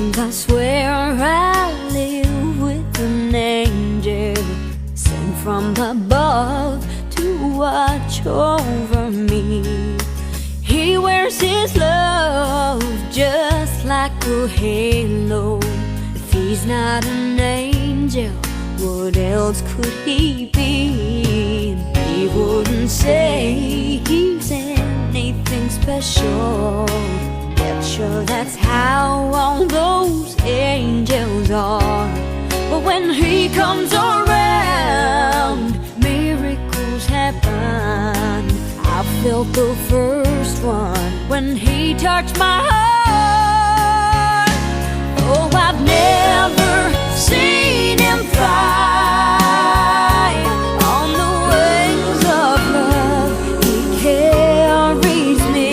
And I swear I live with an angel sent from above to watch over me. He wears his love just like a halo. If he's not an angel, what else could he be? And he wouldn't say he's anything special. Bet sure that's how all those angels are. But when he comes around, miracles happen. I felt the first one when he touched my heart. Oh, I've never seen him fly on the wings of love. He carries me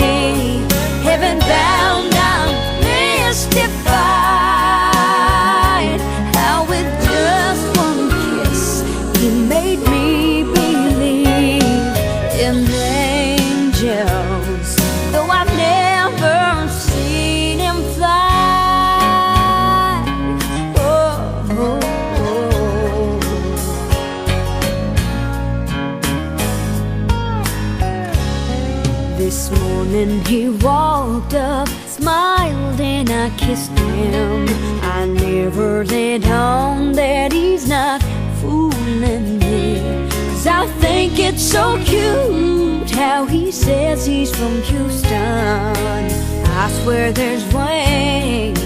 heaven bound. I'm mystified how with just one kiss he made me believe in angels, though I've never seen him fly. This morning he walked up, smiled, and I kissed him. I never let on that he's not fooling me, 'cause I think it's so cute how he says he's from Houston. I swear there's wings